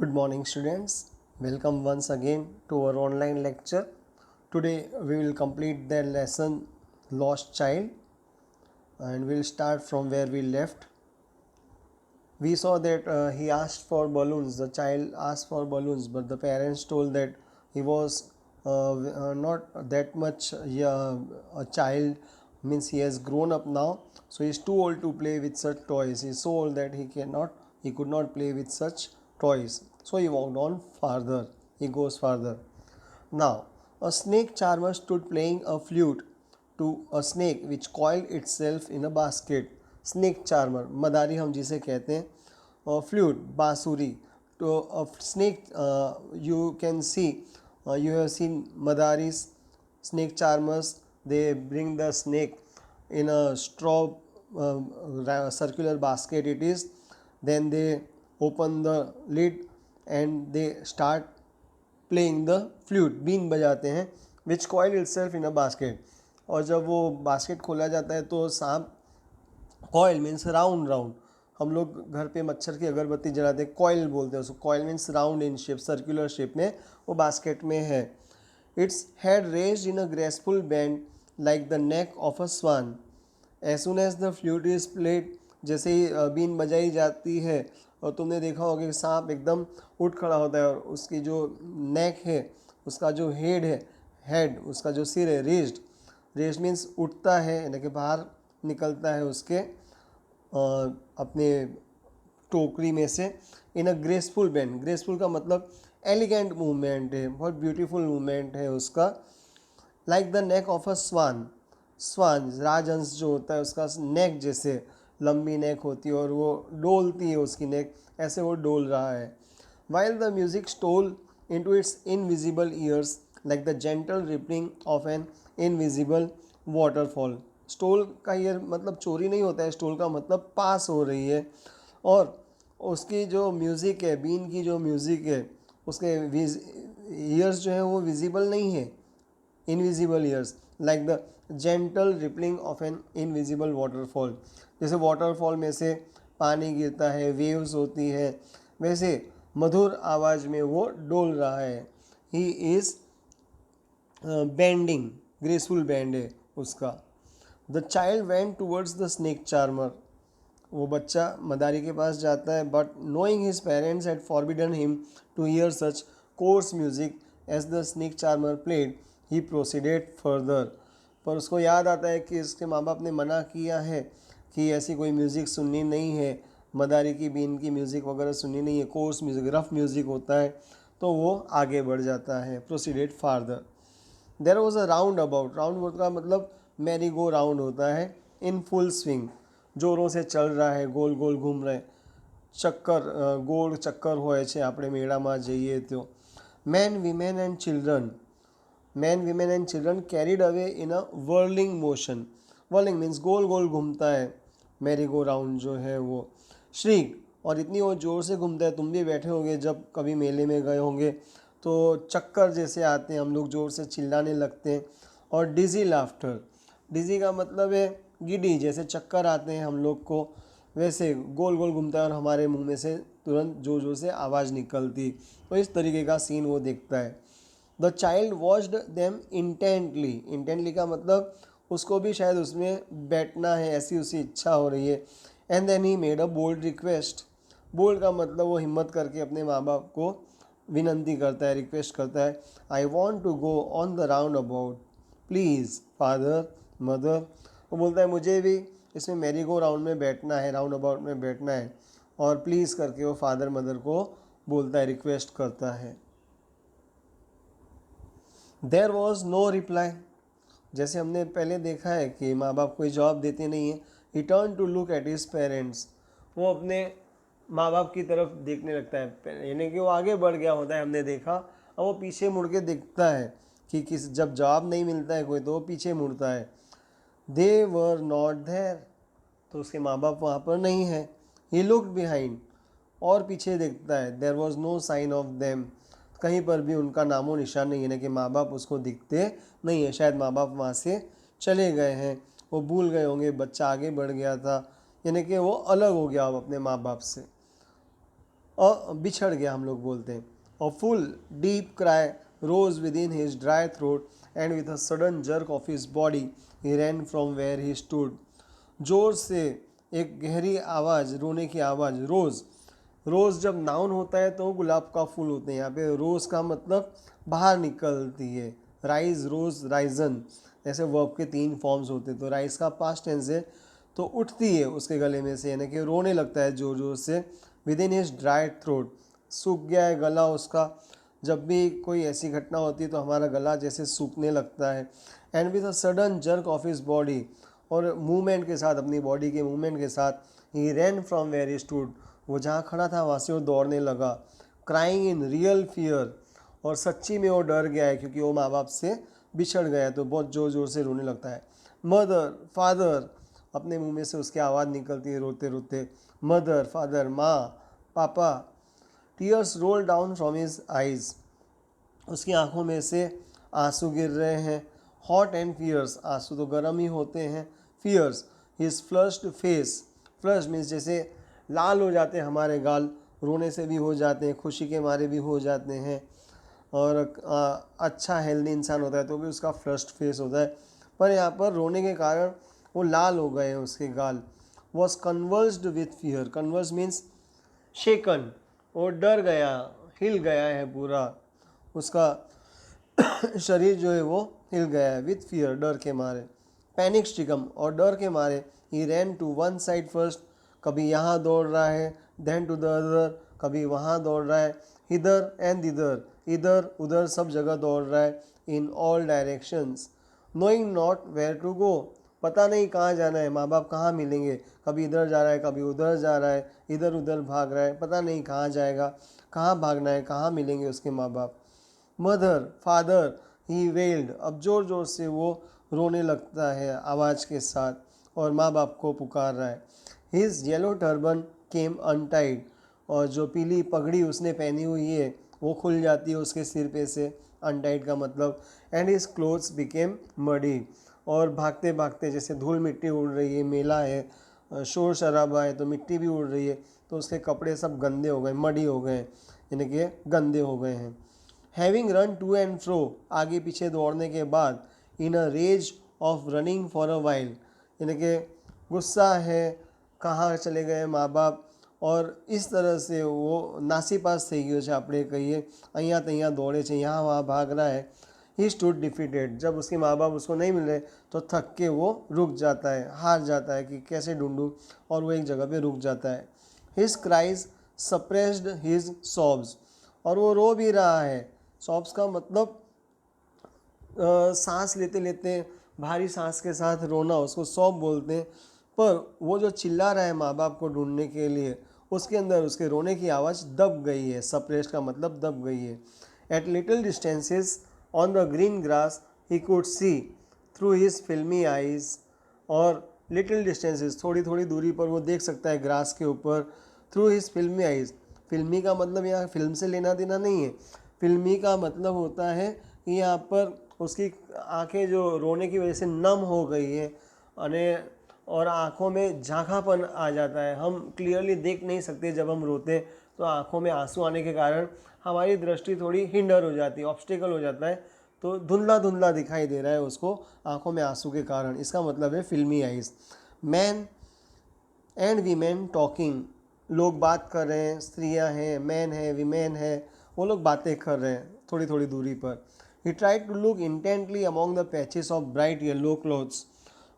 Good morning, students. Welcome once again to our online lecture. Today we will complete the lesson Lost Child and we'll start from where we left. We saw that he asked for balloons. The child asked for balloons, but the parents told that he was not that much a child, means he has grown up now, so he is too old to play with such toys. He is so old that he could not play with such toys. So he walked on farther. He goes farther. Now, a snake charmer stood playing a flute to a snake which coiled itself in a basket. Snake charmer, मदारी हम जिसे कहते हैं, और flute बांसुरी. तो a snake, you can see, you have seen madaris, snake charmers. They bring the snake in a straw circular basket. It is. Then they open the lid and they start playing the flute, बीन बजाते हैं, which coil itself in a basket. और जब वो basket खोला जाता है तो सांप, कॉइल मीन्स राउंड राउंड, हम लोग घर पे मच्छर की अगरबत्ती जलाते हैं, कॉइल बोलते हैं उसको. Coil means round in shape, circular shape में वो बास्केट में है. Its head raised in a graceful bend like the neck of a swan. As soon as the flute is played, जैसे ही बीन बजाई जाती है और तुमने देखा होगा कि सांप एकदम उठ खड़ा होता है और उसकी जो नेक है, उसका जो हेड उसका जो सिर है, रेज्ड मीन्स उठता है, यानी कि बाहर निकलता है उसके अपने टोकरी में से. इन अ ग्रेसफुल बैंड, ग्रेसफुल का मतलब एलिगेंट मूवमेंट है, बहुत ब्यूटीफुल मूवमेंट है उसका. Like the neck of a swan, swan राजहंस जो होता है उसका नेक जैसे लंबी नेक होती है और वो डोलती है उसकी नेक, ऐसे वो डोल रहा है. While the music stole into its invisible ears like the gentle rippling of an invisible waterfall. Stole का ईयर मतलब चोरी नहीं होता है, स्टोल का मतलब पास हो रही है. और उसकी जो म्यूज़िक है, बीन की जो म्यूज़िक है, उसके ईयर्स जो है वो विजिबल नहीं है, invisible ears, like the gentle rippling of an invisible waterfall. जैसे वाटरफॉल में से पानी गिरता है, वेव्स होती है, वैसे मधुर आवाज़ में वो डोल रहा है. He is bending, graceful bend है उसका. The child went towards the snake charmer. वो बच्चा मदारी के पास जाता है, but knowing his parents had forbidden him to hear such coarse music as the snake charmer played, he proceeded further. पर उसको याद आता है कि उसके माँ बाप ने मना किया है कि ऐसी कोई म्यूज़िक सुननी नहीं है, मदारी की बीन की म्यूज़िक वगैरह सुननी नहीं है, कोर्स म्यूज़िक, रफ म्यूज़िक होता है. तो वो आगे बढ़ जाता है, proceeded farther. There was a roundabout, roundabout का मतलब मैरी गो राउंड होता है. इन फुल स्विंग, जोरों से चल रहा है, गोल गोल घूम रहे, चक्कर, गोल चक्कर હોય છે આપણે મેળામાં જઈએ તો. Men women and children, men women and children carried away in a whirling motion. Whirling means गोल गोल घूमता है, मैरी गो राउंड जो है वो. श्रीक, और इतनी वो ज़ोर से घूमता है, तुम भी बैठे होंगे जब कभी मेले में गए होंगे तो चक्कर जैसे आते हैं, हम लोग ज़ोर से चिल्लाने लगते हैं. और डिज़ी लाफ्टर, डिज़ी का मतलब है गिडी, जैसे चक्कर आते हैं हम लोग को, वैसे गोल गोल घूमता है और हमारे मुंह में से तुरंत जोर जोर से आवाज़ निकलती. तो इस तरीके का सीन वो देखता है. The child watched them intently, intently का मतलब उसको भी शायद उसमें बैठना है, ऐसी उसी इच्छा हो रही है. And then he made a bold request. Bold का मतलब वो हिम्मत करके अपने माँ बाप को विनंती करता है, रिक्वेस्ट करता है. I want to go on the roundabout, please father mother. वो बोलता है मुझे भी इसमें मैरी गो राउंड में बैठना है, राउंड अबाउट में बैठना है. और प्लीज़ करके वो फादर मदर को बोलता है, रिक्वेस्ट करता है. देर वॉज नो रिप्लाई, जैसे हमने पहले देखा है कि माँ बाप कोई जवाब देते नहीं है. He turn to look at his parents, वो अपने माँ बाप की तरफ देखने लगता है, यानी कि वो आगे बढ़ गया होता है, हमने देखा. और वो पीछे मुड़ के देखता है कि किस, जब जवाब नहीं मिलता है कोई तो वो पीछे मुड़ता है. दे वर नॉट देयर, तो उसके माँ बाप वहाँ पर नहीं है. ही लुक्ड बिहाइंड, और पीछे देखता है. There was no sign of them, कहीं पर भी उनका नामो निशान नहीं है, यानी कि माँ बाप उसको दिखते नहीं है. शायद माँ बाप वहाँ से चले गए हैं, वो भूल गए होंगे, बच्चा आगे बढ़ गया था, यानी कि वो अलग हो गया अब अपने माँ बाप से. बिछड़ गया हम लोग बोलते हैं। A full deep cry rose within his dry throat and with a sudden jerk of his body he ran from where he stood. जोर से एक गहरी आवाज़, रोने की आवाज़। रोज़, रोज़ जब नाउन होता है तो गुलाब का फूल होते हैं। यहाँ पे रोज़ का मतलब बाहर निकलती है। राइज, रोज़, राइजन, ऐसे वर्ब के 3 फॉर्म्स होते हैं। तो राइज का पास्ट टेंस है, तो उठती है उसके गले में से, यानी कि रोने लगता है जोर जोर से। With in his dry throat, सूख गया है गला उसका। जब भी कोई ऐसी घटना होती है तो हमारा गला जैसे सूखने लगता है। And with a sudden jerk of his body, और मूवमेंट के साथ, अपनी बॉडी के मूवमेंट के साथ, he ran from where he stood, वो जहाँ खड़ा था वहाँ से वो दौड़ने लगा। क्राइंग इन रियल फियर, और सच्ची में वो डर गया है क्योंकि वो माँ बाप से बिछड़ गया है, तो बहुत ज़ोर ज़ोर से रोने लगता है। मदर, फादर, अपने मुंह में से उसकी आवाज़ निकलती है रोते रोते। मदर, फादर, माँ, पापा। Tears roll down from his eyes, उसकी आंखों में से आंसू गिर रहे हैं। हॉट एंड फियर्स, आंसू तो गर्म ही होते हैं। Fierce, his flushed face, flush means जैसे लाल हो जाते हैं हमारे गाल, रोने से भी हो जाते हैं, खुशी के मारे भी हो जाते हैं। और अच्छा हेल्दी इंसान होता है तो भी उसका फ्लश्ड फेस होता है, पर यहाँ पर रोने के कारण वो लाल हो गए हैं उसके गाल। Was convulsed with fear, convulse means shaken, वो डर गया, हिल गया है पूरा, उसका शरीर जो है वो हिल गया है। विथ फियर, डर के मारे। पैनिक स्ट्रिकम, और डर के मारे। He ran to one side first, कभी यहाँ दौड़ रहा है। देन टू द अदर, कभी वहाँ दौड़ रहा है। इधर एंड इधर, इधर उधर सब जगह दौड़ रहा है। In all directions, knowing not where to go, पता नहीं कहाँ जाना है, माँ बाप कहाँ मिलेंगे। कभी इधर जा रहा है, कभी उधर जा रहा है, इधर उधर भाग रहा है, पता नहीं कहाँ जाएगा, कहाँ भागना है, कहाँ मिलेंगे उसके माँ बाप। मदर, फादर, ही वेल्ड, अब जोर जोर से वो रोने लगता है आवाज़ के साथ, और माँ बाप को पुकार रहा है। हिज येलो टर्बन केम अनटाइड, और जो पीली पगड़ी उसने पहनी हुई है वो खुल जाती है उसके सिर पे से। अनटाइड का मतलब। And his clothes became muddy, और भागते भागते जैसे धूल मिट्टी उड़ रही है, मेला है, शोर शराबा है तो मिट्टी भी उड़ रही है, तो उसके कपड़े सब गंदे हो गए, मडी हो गए, यानी कि गंदे हो गए हैं। Having run to and fro, आगे पीछे दौड़ने के बाद। In a rage of running for a while, यानी कि गुस्सा है, कहाँ चले गए माँ बाप, और इस तरह से वो नासीपास થઈ ગયો છે આપણે કહીએ, અહીંયા તહીંયા દौड़े છે, यहाँ वहाँ भाग रहा है। ही स्टूड डिफीटेड, जब उसके माँ बाप उसको नहीं मिल रहे तो थक के वो रुक जाता है, हार जाता है कि कैसे ढूंढूं, और वो एक जगह पे रुक जाता है। हिज क्राइज सप्रेस्ड हिज सॉब्स, और वो रो भी रहा है। सॉब्स का मतलब सांस लेते लेते भारी सांस के साथ रोना, उसको सॉब बोलते हैं। पर वो जो चिल्ला रहा है माँ बाप को ढूंढने के लिए, उसके अंदर उसके रोने की आवाज़ दब गई है। सप्रेस्ड का मतलब दब गई है। At little distances on the green grass he could see through his filmy eyes, और लिटिल डिस्टेंसेस, थोड़ी थोड़ी दूरी पर वो देख सकता है ग्रास के ऊपर। थ्रू हिज फिल्मी आइज, फिल्मी का मतलब यहाँ फिल्म से लेना देना नहीं है। फिल्मी का मतलब होता है कि यहाँ पर उसकी आंखें जो रोने की वजह से नम हो गई है, और आँखों में झांकापन आ जाता है। हम क्लियरली देख नहीं सकते जब हम रोते, तो आँखों में आंसू आने के कारण हमारी दृष्टि थोड़ी हिंडर हो जाती है, ऑब्स्टेकल हो जाता है, तो धुंधला धुंधला दिखाई दे रहा है उसको आँखों में आंसू के कारण। इसका मतलब है फिल्मी eyes. Man and women talking, लोग बात कर रहे हैं, स्त्रियां हैं, मैन है, वीमेन है, वो लोग बातें कर रहे हैं थोड़ी थोड़ी दूरी पर। He tried to look intently among the patches of bright yellow clothes,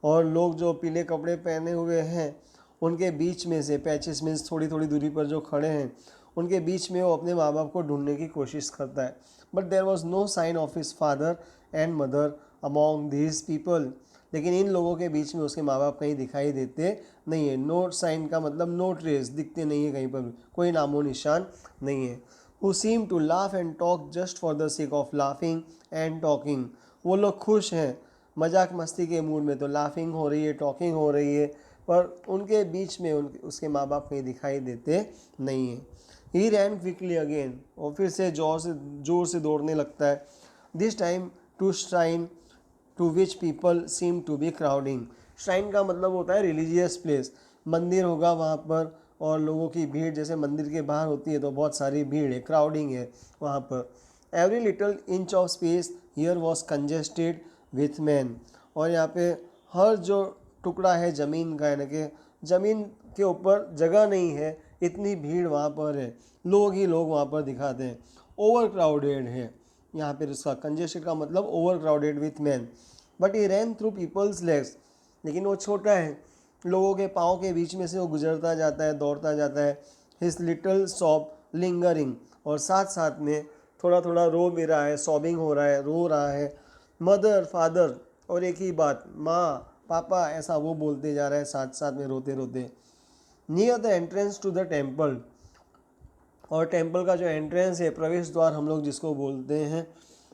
और लोग जो पीले कपड़े पहने हुए हैं उनके बीच में से, पैचेस मीन्स थोड़ी थोड़ी दूरी पर जो खड़े हैं उनके बीच में वो अपने माँ बाप को ढूंढने की कोशिश करता है। But there was no sign of his father and mother among these people, लेकिन इन लोगों के बीच में उसके माँ बाप कहीं दिखाई देते नहीं है। नो साइन का मतलब नो ट्रेस, दिखते नहीं है कहीं पर भी, कोई नामो निशान नहीं है। Who seem to laugh and talk just for the sake of laughing and talking, वो लोग खुश हैं मजाक मस्ती के मूड में, तो लाफिंग हो रही है, टॉकिंग हो रही है, पर उनके बीच में उसके माँ बाप कहीं दिखाई देते नहीं हैं। ही रैन क्विकली अगेन, और फिर से जोर से दौड़ने लगता है। This time to shrine to which people seem to be crowding, shrine का मतलब होता है रिलीजियस प्लेस, मंदिर होगा वहाँ पर, और लोगों की भीड़ जैसे मंदिर के बाहर होती है तो बहुत सारी भीड़ है, क्राउडिंग है वहाँ पर। Every little inch of space here was congested with man. और यहाँ पे हर जो टुकड़ा है ज़मीन का, यानी कि ज़मीन के ऊपर जगह नहीं है, इतनी भीड़ वहाँ पर है, लोग ही लोग वहाँ पर दिखाते हैं। ओवर क्राउडेड है यहाँ पर, उसका कंजेस्टेड का मतलब overcrowded with man. But he ran through people's legs, लेकिन वो छोटा है, लोगों के पाँव के बीच में से वो गुजरता जाता है, दौड़ता जाता है। हिज लिटल सॉब लिंगरिंग, और साथ साथ में थोड़ा थोड़ा रो भी रहा है, सॉबिंग हो रहा है, रो रहा है। मदर फादर, और एक ही बात, माँ पापा, ऐसा वो बोलते जा रहा है साथ साथ में रोते रोते। Near the entrance to the temple, और टेम्पल का जो एंट्रेंस है, प्रवेश द्वार हम लोग जिसको बोलते हैं।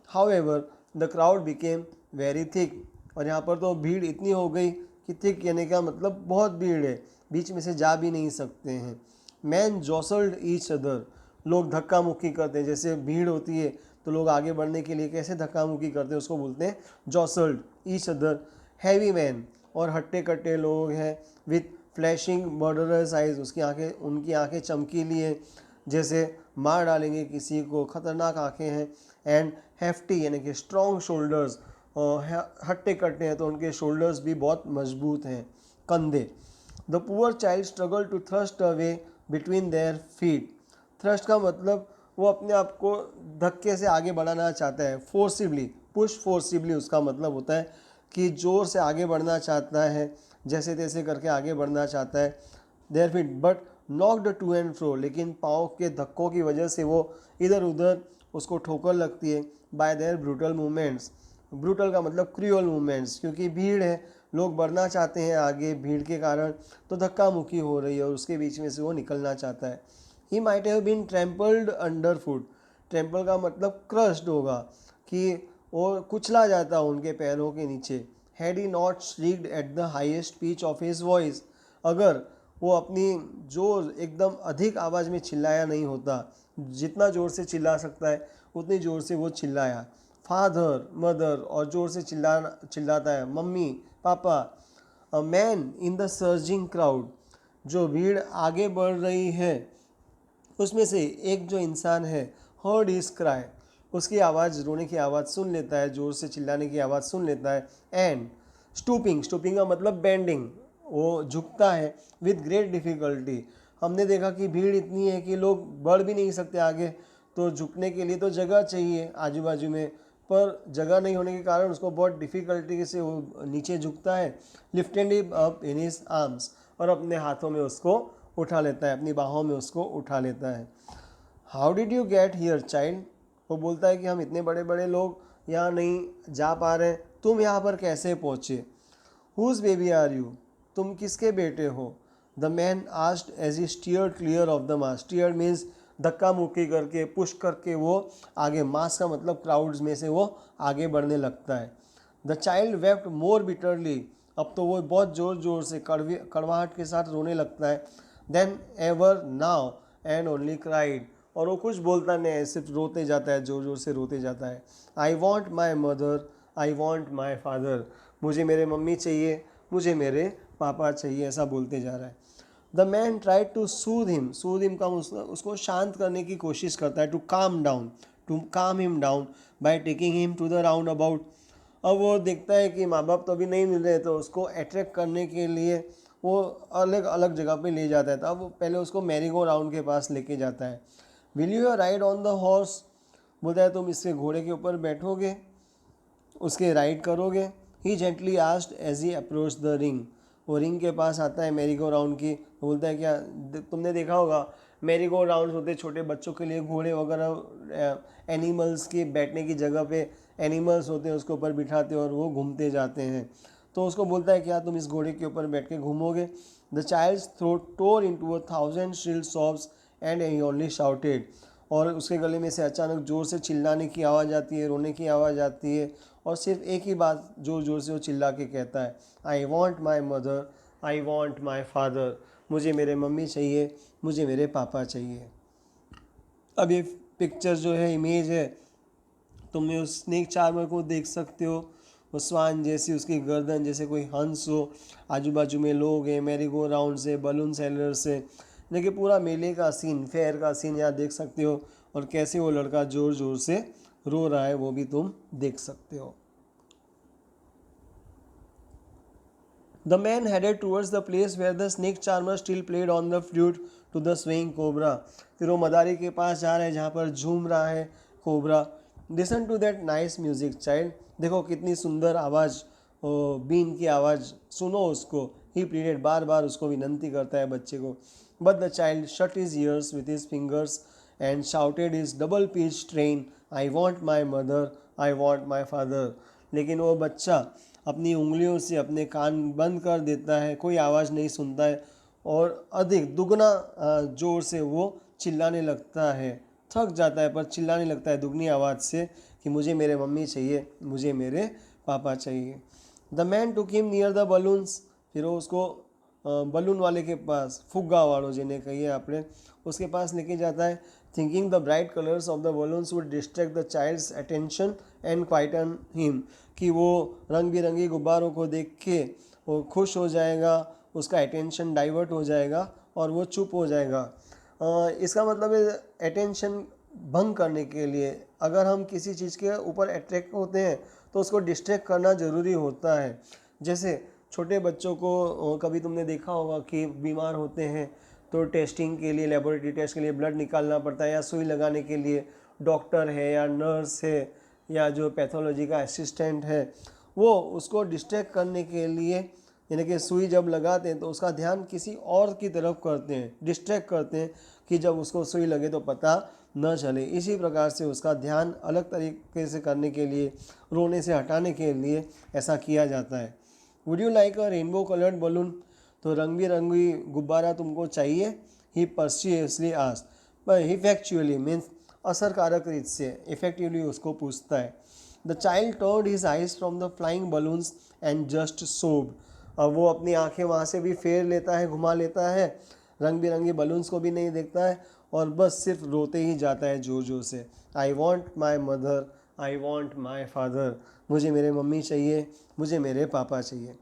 However the crowd became very thick, और यहाँ पर तो भीड़ इतनी हो गई कि थिक यानी का मतलब बहुत भीड़ है, बीच में से जा भी नहीं सकते हैं। मैन जॉसल्ड ईच अदर, लोग धक्का मुक्की करते हैं, जैसे भीड़ होती है तो लोग आगे बढ़ने के लिए कैसे धक्का मुक्की करते हैं उसको बोलते हैं जॉसल्ड ईच अदर। हैवी मैन, और हट्टे कट्टे लोग हैं, विथ फ्लैशिंग मर्डरस आइज, उसकी आंखें, उनकी आंखें चमकीली हैं, जैसे मार डालेंगे किसी को, खतरनाक आंखें हैं। एंड हेफ्टी यानी कि स्ट्रॉन्ग शोल्डर्स, और हट्टे कट्टे हैं तो उनके शोल्डर्स भी बहुत मजबूत हैं, कंधे। The poor child struggle to thrust away between their feet. Thrust का मतलब वो अपने आप को धक्के से आगे बढ़ाना चाहता है, फोर्सिबली, पुश फोर्सिबली उसका मतलब होता है कि ज़ोर से आगे बढ़ना चाहता है, जैसे तैसे करके आगे बढ़ना चाहता है। Their feet but knocked to and fro, लेकिन पाँव के धक्कों की वजह से वो इधर उधर उसको ठोकर लगती है। Bye there brutal movements, brutal का मतलब क्रूअल मूवमेंट्स, क्योंकि भीड़ है, लोग बढ़ना चाहते हैं आगे, भीड़ के कारण तो धक्का मुक्की हो रही है और उसके बीच में से वो निकलना चाहता है। He might have been trampled underfoot, trample का मतलब क्रश्ड होगा, कि वो कुचला जाता उनके पैरों के नीचे। Had he not shrieked at the highest pitch of his voice, अगर वो अपनी जोर एकदम अधिक आवाज़ में चिल्लाया नहीं होता, जितना ज़ोर से चिल्ला सकता है उतनी ज़ोर से वो चिल्लाया। फादर मदर, और ज़ोर से चिल्लाता है mummy papa. A man in the surging crowd, जो भीड़ आगे बढ़ रही है उसमें से एक जो इंसान है, हर्ड हिज क्राई, उसकी आवाज़, रोने की आवाज़ सुन लेता है, ज़ोर से चिल्लाने की आवाज़ सुन लेता है। एंड स्टूपिंग, स्टूपिंग का मतलब बेंडिंग, वो झुकता है। विद ग्रेट डिफ़िकल्टी, हमने देखा कि भीड़ इतनी है कि लोग बढ़ भी नहीं सकते आगे, तो झुकने के लिए तो जगह चाहिए आजू बाजू में, पर जगह नहीं होने के कारण उसको बहुत डिफ़िकल्टी से वो नीचे झुकता है। Lifted him up in his arms, और अपने हाथों में उसको उठा लेता है, अपनी बाहों में उसको उठा लेता है। How did you get here child, वो बोलता है कि हम इतने बड़े बड़े लोग यहाँ नहीं जा पा रहे, तुम यहाँ पर कैसे पहुँचे। हुज बेबी आर यू, तुम किसके बेटे हो। The man asked as he steered clear of the mass, steered means धक्का मुक्की करके, पुश करके वो आगे, मास का मतलब क्राउड्स में से वो आगे बढ़ने लगता है। The child wept more bitterly, अब तो वो बहुत ज़ोर ज़ोर से कड़वाहट के साथ रोने लगता है। Then ever now and only cried, और वो कुछ बोलता नहीं है, सिर्फ रोते जाता है, ज़ोर ज़ोर से रोते जाता है। I want my mother, I want my father, मुझे मेरे मम्मी चाहिए, मुझे मेरे पापा चाहिए, ऐसा बोलते जा रहा है। The man tried to soothe him, soothe him का उसको शांत करने की कोशिश करता है, to calm down, to calm him down by taking him to the roundabout. अब वो देखता है कि माँ बाप तो अभी नहीं मिल रहे, तो उसको अट्रैक्ट करने के लिए वो अलग अलग जगह पे ले जाता है। तो अब पहले उसको मैरी गो राउंड के पास लेके जाता है। Will you ride on the horse, बोलता है तुम इसके घोड़े के ऊपर बैठोगे, उसके राइड करोगे। He gently asked as he approach the ring, वो रिंग के पास आता है मैरी गो राउंड की, बोलता है क्या तुमने देखा होगा मैरी गो राउंड होते छोटे बच्चों के लिए, घोड़े वगैरह एनिमल्स की बैठने की जगह पे एनिमल्स होते हैं, उसके ऊपर बिठाते हैं और वो घूमते जाते हैं। तो उसको बोलता है क्या तुम इस घोड़े के ऊपर बैठ के घूमोगे। The child's throat tore into 1,000 shrill sobs and he only shouted, और उसके गले में से अचानक ज़ोर से चिल्लाने की आवाज़ आती है, रोने की आवाज़ आती है, और सिर्फ एक ही बात ज़ोर ज़ोर से वो चिल्ला के कहता है, I want my mother, I want my father, मुझे मेरे मम्मी चाहिए, मुझे मेरे पापा चाहिए। अब ये पिक्चर जो है, इमेज है, तुम उस स्नेक चार्मर को देख सकते हो, वो स्वान जैसी उसकी गर्दन, जैसे कोई हंस हो, आजू बाजू में लोग हैं, मैरी गो राउंड से, बलून सेलर से, देखिए पूरा मेले का सीन, फेयर का सीन यहाँ देख सकते हो, और कैसे वो लड़का ज़ोर ज़ोर से रो रहा है वो भी तुम देख सकते हो। The man headed towards the place where the snake charmer still played on the flute to the swaying cobra. फिर वो मदारी के पास जा रहा है जहाँ पर झूम रहा है cobra. Listen to that nice music, child. देखो कितनी सुंदर आवाज़, बीन की आवाज़, सुनो उसको। He pleaded, बार बार उसको विनंती करता है बच्चे को। But the child shut his ears with his fingers and shouted his double pitched strain, I want my mother, I want my father. लेकिन वो बच्चा अपनी उंगलियों से अपने कान बंद कर देता है, कोई आवाज़ नहीं सुनता है, और अधिक दुगना ज़ोर से वो चिल्लाने लगता है। थक जाता है पर चिल्लाने लगता है दुगनी आवाज़ से कि मुझे मेरे मम्मी चाहिए, मुझे मेरे पापा चाहिए। The man took him near the balloons. फिर वो उसको बलून वाले के पास, फुग्गा वालों जिन्हें कहिए आपने, उसके पास लेके जाता है। Thinking the bright colours of the balloons would distract the child's attention and quieten him, कि वो रंग बिरंगी गुब्बारों को देख के वो खुश हो जाएगा, उसका अटेंशन डाइवर्ट हो जाएगा और वो चुप हो जाएगा। इसका मतलब है अटेंशन भंग करने के लिए अगर हम किसी चीज़ के ऊपर अट्रैक्ट होते हैं तो उसको डिस्ट्रैक्ट करना ज़रूरी होता है। जैसे छोटे बच्चों को कभी तुमने देखा होगा कि बीमार होते हैं तो टेस्टिंग के लिए, लेबोरेटरी टेस्ट के लिए ब्लड निकालना पड़ता है, या सुई लगाने के लिए डॉक्टर है या नर्स है या जो पैथोलॉजी का असिस्टेंट है वो उसको डिस्ट्रैक्ट करने के लिए, यानी कि सुई जब लगाते हैं तो उसका ध्यान किसी और की तरफ करते हैं, डिस्ट्रैक्ट करते हैं कि जब उसको सुई लगे तो पता न चले। इसी प्रकार से उसका ध्यान अलग तरीके से करने के लिए, रोने से हटाने के लिए ऐसा किया जाता है। Would you like a rainbow coloured balloon? तो रंग बिरंगी गुब्बारा तुमको चाहिए? ही पर्सियसली आस्क्ड, पर इफेक्चुअली मीन्स असरकारक रीत से, इफेक्टिवली उसको पूछता है। The child turned his eyes from the flying balloons and just सोब। अब वो अपनी आंखें वहाँ से भी फेर लेता है, घुमा लेता है, रंग बिरंगे बलून्स को भी नहीं देखता है और बस सिर्फ रोते ही जाता है जोर जोर से। I want my mother, I want my father. मुझे मेरे मम्मी चाहिए, मुझे मेरे पापा चाहिए।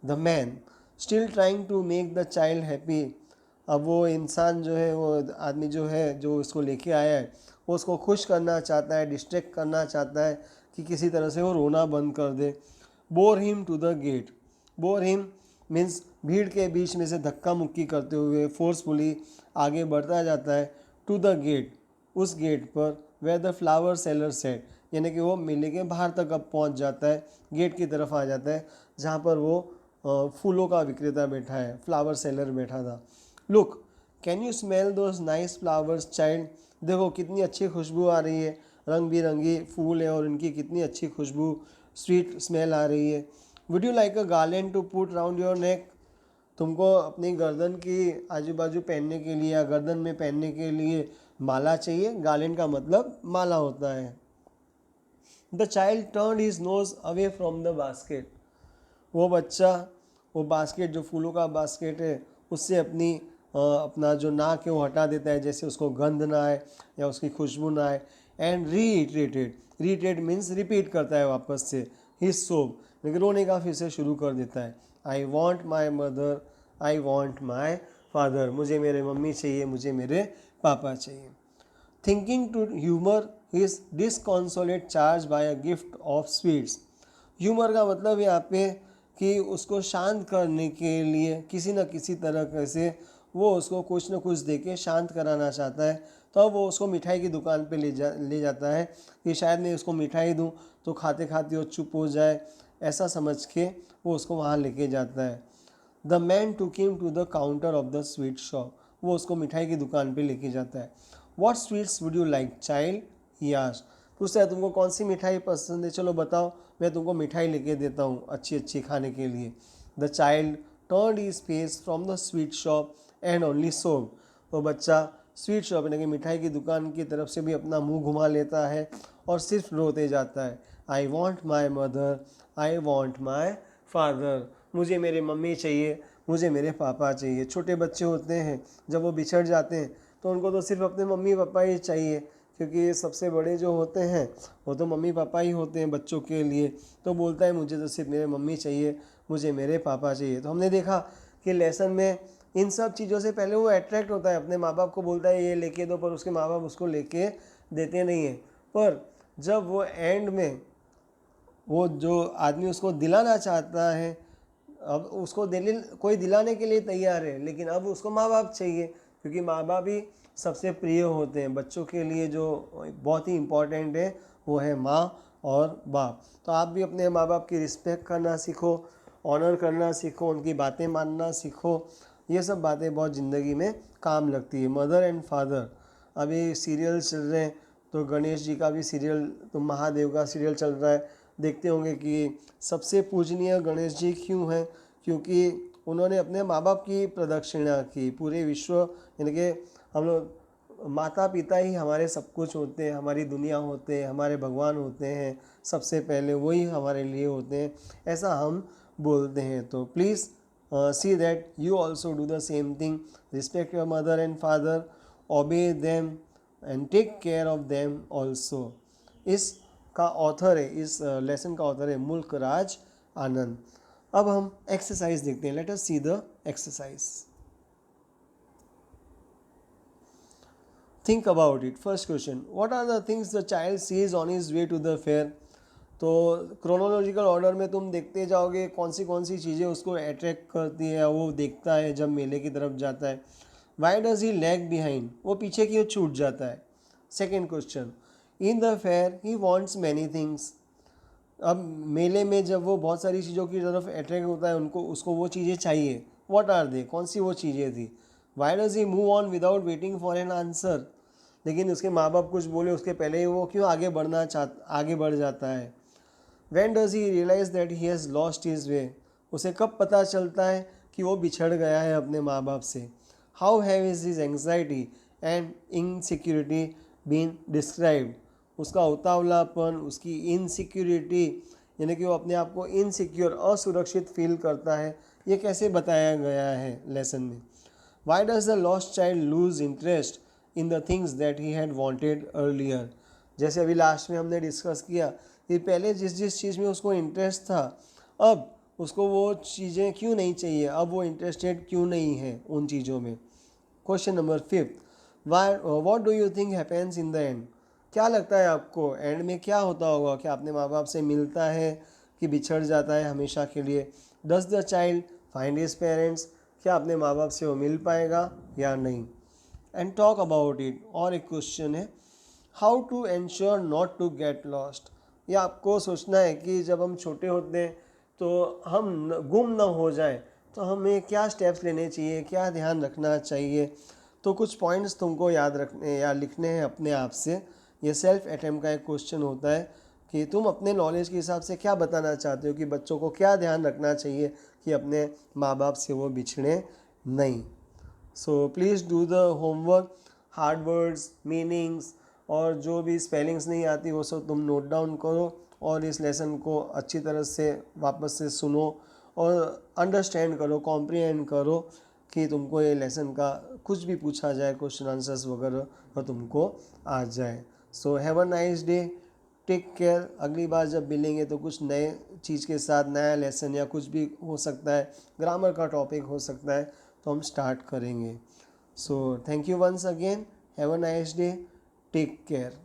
The man still trying to make the child happy. अब वो इंसान जो है, वो आदमी जो है जो उसको लेके आया है, वो उसको खुश करना चाहता है, डिस्ट्रैक्ट करना चाहता है कि किसी तरह से वो रोना बंद कर दे। Bore him to the gate. Bore him means भीड़ के बीच में से धक्का मुक्की करते हुए फोर्सफुली आगे बढ़ता जाता है। टू द गेट, उस गेट पर, where the flower seller sat, यानी कि वो मेले के बाहर तक अब पहुंच जाता है, गेट की तरफ आ जाता है जहाँ पर वो फूलों का विक्रेता बैठा है, फ्लावर सेलर बैठा था। Look, can you smell those nice flowers child? देखो कितनी अच्छी खुशबू आ रही है, रंग बिरंगी फूल है और इनकी कितनी अच्छी खुशबू, स्वीट स्मेल आ रही है। Would you like a garland to put round your neck? तुमको अपनी गर्दन की आजू बाजू पहनने के लिए या गर्दन में पहनने के लिए माला चाहिए? गार्लैंड का मतलब माला होता है। The child turned his nose away from the basket. वो बच्चा वो बास्केट, जो फूलों का बास्केट है, उससे अपना जो नाक है वो हटा देता है, जैसे उसको गंध ना आए या उसकी खुशबू ना आए। And reiterated, reiterate means repeat करता है वापस से, हिज सोब, लेकिन रोने का फिर से शुरू कर देता है। I want my mother, I want my father. मुझे मेरे मम्मी चाहिए, मुझे मेरे पापा चाहिए। Thinking to humour his disconsolate charge by a gift of sweets. Humour का मतलब यहाँ पे कि उसको शांत करने के लिए किसी न किसी तरह से वो उसको कुछ न कुछ दे के शांत कराना चाहता है। तो अब वो उसको मिठाई की दुकान पे ले जाता है कि शायद मैं उसको मिठाई दूँ तो खाते खाते वो चुप हो जाए, ऐसा समझ के वो उसको वहाँ लेके जाता है। The man took him to the counter of the sweet shop. वो उसको मिठाई की दुकान पे लेके जाता है। What sweets would you like child? He asked. पूछता है तुमको कौन सी मिठाई पसंद है, चलो बताओ, मैं तुमको मिठाई लेके देता हूँ अच्छी अच्छी खाने के लिए। The child turned his face from the sweet shop and only सोब। वो बच्चा स्वीट शॉप यानी कि मिठाई की दुकान की तरफ से भी अपना मुंह घुमा लेता है और सिर्फ रोते जाता है। I want my mother, I want my father. मुझे मेरे मम्मी चाहिए, मुझे मेरे पापा चाहिए। छोटे बच्चे होते हैं जब वो बिछड़ जाते हैं तो उनको तो सिर्फ अपने मम्मी पापा ही चाहिए, क्योंकि सबसे बड़े जो होते हैं वो तो मम्मी पापा ही होते हैं बच्चों के लिए। तो बोलता है मुझे तो सिर्फ मेरे मम्मी चाहिए, मुझे मेरे पापा चाहिए। तो हमने देखा कि लेसन में इन सब चीज़ों से पहले वो अट्रैक्ट होता है, अपने माँ बाप को बोलता है ये लेके दो, पर उसके माँ बाप उसको लेके देते नहीं हैं। पर जब वो एंड में वो जो आदमी उसको दिलाना चाहता है, अब उसको कोई दिलाने के लिए तैयार है, लेकिन अब उसको माँ बाप चाहिए, क्योंकि माँ बाप ही सबसे प्रिय होते हैं बच्चों के लिए। जो बहुत ही इम्पोर्टेंट है वो है माँ और बाप। तो आप भी अपने माँ बाप की रिस्पेक्ट करना सीखो, ऑनर करना सीखो, उनकी बातें मानना सीखो। ये सब बातें बहुत ज़िंदगी में काम लगती है। मदर एंड फादर, अभी सीरियल चल रहे हैं, तो गणेश जी का भी सीरियल, तो महादेव का सीरियल चल रहा है। देखते होंगे कि सबसे पूजनीय गणेश जी क्यों हैं, क्योंकि उन्होंने अपने माँ बाप की प्रदक्षिणा की। पूरे विश्व, यानी कि हम लोग, माता पिता ही हमारे सब कुछ होते हैं, हमारी दुनिया होते हैं, हमारे भगवान होते हैं, सबसे पहले वही हमारे लिए होते हैं, ऐसा हम बोलते हैं। तो please see that you also do the same thing, respect your mother and father, obey them and take care of them also. इस का ऑथर है, इस लेसन का ऑथर है मुल्क राज आनंद। अब हम एक्सरसाइज देखते हैं। Let us see the exercise. Think about it. First question, what are the things the child sees on his way to the fair. तो क्रोनोलॉजिकल ऑर्डर में तुम देखते जाओगे कौन सी चीज़ें उसको अट्रैक्ट करती है, वो देखता है जब मेले की तरफ जाता है। Why does he lag behind, वो पीछे क्यों छूट जाता है। Second question, in the fair he wants many things. अब मेले में जब वो बहुत सारी चीज़ों की तरफ अट्रैक्ट होता है, उसको वो चीज़ें चाहिए। व्हाट आर दे, कौन सी वो चीज़ें थी। Why does he move on without waiting for an answer, लेकिन उसके माँ बाप कुछ बोले उसके पहले ही वो क्यों आगे बढ़ जाता है। When does he realise that he has lost his way, उसे कब पता चलता है कि वो बिछड़ गया है अपने माँ बाप से। How have is his anxiety and insecurity been described, उसका उतावलापन, उसकी इनसिक्योरिटी, यानी कि वो अपने आप को इनसिक्योर, असुरक्षित फील करता है, ये कैसे बताया गया है लेसन में। Why does the lost child loose interest in the things that he had wanted earlier. जैसे अभी लास्ट में हमने डिस्कस किया कि पहले जिस चीज़ में उसको इंटरेस्ट था, अब उसको वो चीज़ें क्यों नहीं चाहिए, अब वो इंटरेस्टेड क्यों नहीं है उन चीज़ों में। Question number 5, what do you think happens in the end. क्या लगता है आपको एंड में क्या होता होगा, क्या अपने माँ बाप से मिलता है कि बिछड़ जाता है हमेशा के लिए। Does the child find his parents, क्या अपने माँ बाप से वो मिल पाएगा या नहीं। And talk about it. और एक क्वेश्चन है, how to ensure not to get lost. ये आपको सोचना है कि जब हम छोटे होते हैं तो हम गुम ना हो जाए, तो हमें क्या स्टेप्स लेने चाहिए, क्या ध्यान रखना चाहिए। तो कुछ पॉइंट्स तुमको याद रखने या लिखने हैं अपने आप से। ये सेल्फ अटेम्प्ट का एक क्वेश्चन होता है कि तुम अपने नॉलेज के हिसाब से क्या बताना चाहते हो कि बच्चों को क्या ध्यान रखना चाहिए कि अपने माँ बाप से वो बिछड़े नहीं। So please do the homework, hard words, meanings और जो भी स्पेलिंग्स नहीं आती वो सब तुम नोट डाउन करो, और इस लेसन को अच्छी तरह से वापस से सुनो और अंडरस्टैंड करो, कॉम्प्रिहेंड करो कि तुमको ये लेसन का कुछ भी पूछा जाए, क्वेश्चन आंसर्स वगैरह, और तुमको आ जाए। So have a nice day, take care. अगली बार जब मिलेंगे तो कुछ नए चीज़ के साथ, नया लेसन या कुछ भी हो सकता है, ग्रामर का टॉपिक हो सकता है, तो हम स्टार्ट करेंगे। So thank you once again, have a nice day, take care.